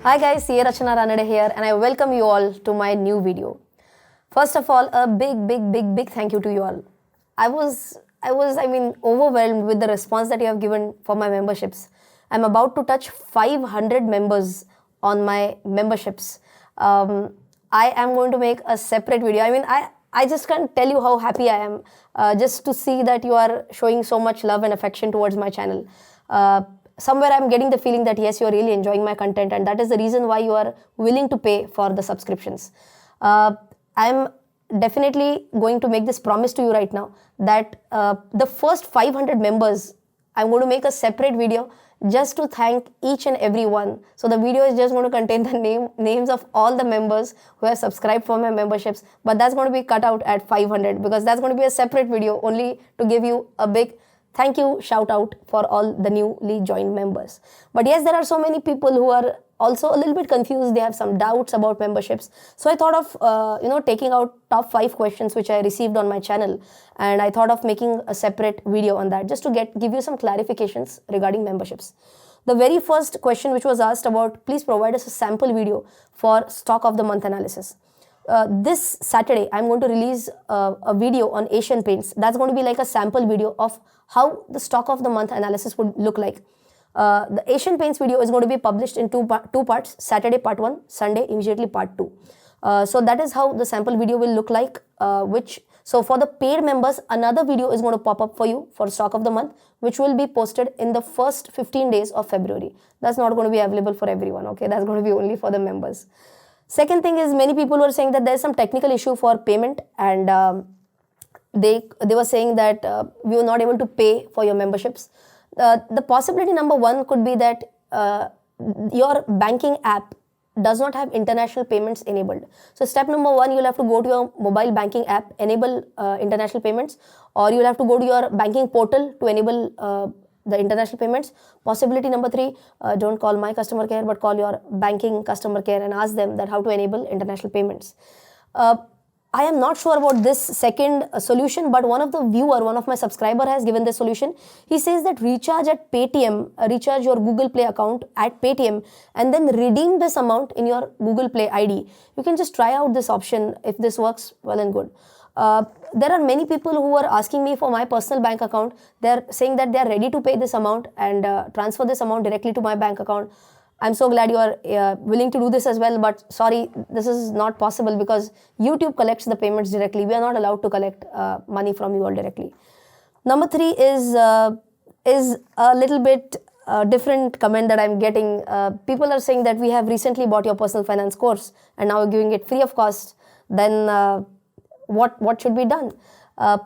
Hi guys, Rachana Ranade here and I welcome you all to my new video. First of all, a big thank you to you all. I was overwhelmed with the response that you have given for my memberships. I'm about to touch 500 members on my memberships. I am going to make a separate video. I just can't tell you how happy I am just to see that you are showing so much love and affection towards my channel. Somewhere I'm getting the feeling that yes, you're really enjoying my content, and that is the reason why you are willing to pay for the subscriptions. I'm definitely going to make this promise to you right now that the first 500 members, I'm going to make a separate video just to thank each and every one. So the video is just going to contain the names of all the members who have subscribed for my memberships, but that's going to be cut out at 500 because that's going to be a separate video only to give you a big thank you shout out for all the newly joined members. But yes, there are so many people who are also a little bit confused. They have some doubts about memberships. So I thought of taking out top 5 questions which I received on my channel, and I thought of making a separate video on that just to give you some clarifications regarding memberships. The very first question which was asked about, please provide us a sample video for stock of the month analysis. This Saturday, I'm going to release a video on Asian Paints. That's going to be like a sample video of how the stock of the month analysis would look like. The Asian Paints video is going to be published in two parts, Saturday part 1, Sunday immediately part 2. So that is how the sample video will look like. So for the paid members, another video is going to pop up for you for stock of the month, which will be posted in the first 15 days of February. That's not going to be available for everyone, okay? That's going to be only for the members. Second thing is, many people were saying that there is some technical issue for payment, and they were saying that we were not able to pay for your memberships. The possibility number 1 could be that your banking app does not have international payments enabled. So step number 1, you'll have to go to your mobile banking app, enable international payments, or you'll have to go to your banking portal to enable the international payments. Possibility number 3, don't call my customer care, but call your banking customer care and ask them that how to enable international payments. I am not sure about this second solution, but one of my subscriber has given this solution. He says that recharge at Paytm, recharge your Google Play account at Paytm and then redeem this amount in your Google Play ID. You can just try out this option. If this works, well and good. There are many people who are asking me for my personal bank account. They're saying that they're ready to pay this amount and transfer this amount directly to my bank account. I'm so glad you are willing to do this as well, but sorry, this is not possible because YouTube collects the payments directly. We are not allowed to collect money from you all directly. Number 3 is a little bit different comment that I'm getting. People are saying that we have recently bought your personal finance course and now we're giving it free of cost. Then what should be done?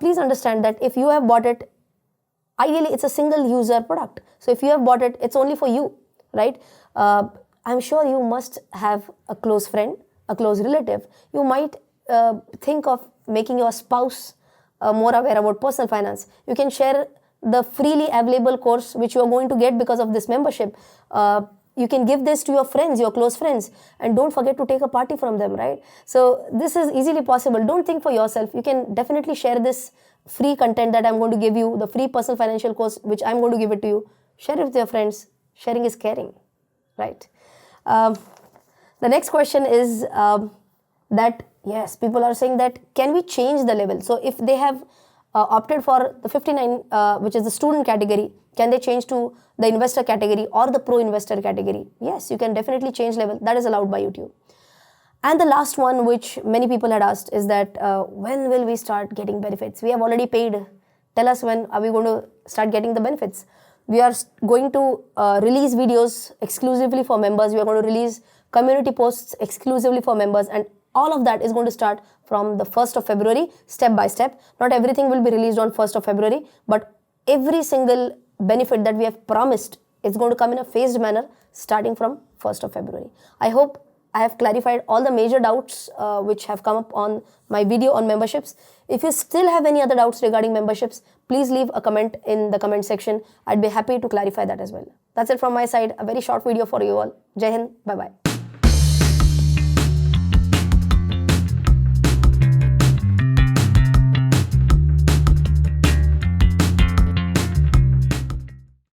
Please understand that if you have bought it, ideally it's a single user product. So if you have bought it, it's only for you, right? I'm sure you must have a close friend, a close relative. You might think of making your spouse more aware about personal finance. You can share the freely available course which you are going to get because of this membership. You can give this to your friends, your close friends, and don't forget to take a party from them, right? So this is easily possible. Don't think for yourself. You can definitely share this free content that I'm going to give you, the free personal financial course which I'm going to give it to you. Share it with your friends. Sharing is caring, right? The next question is that, yes, people are saying that can we change the level? So if they have opted for the 59, which is the student category, can they change to the investor category or the pro investor category? Yes, you can definitely change level. That is allowed by YouTube. And the last one, which many people had asked, is that when will we start getting benefits? We have already paid. Tell us when are we going to start getting the benefits? We are going to release videos exclusively for members. We are going to release community posts exclusively for members, and all of that is going to start from the 1st of February, step by step. Not everything will be released on 1st of February, but every single benefit that we have promised is going to come in a phased manner starting from 1st of February. I hope I have clarified all the major doubts which have come up on my video on memberships. If you still have any other doubts regarding memberships, please leave a comment in the comment section. I'd be happy to clarify that as well. That's it from my side. A very short video for you all. Jai Hind. Bye-bye.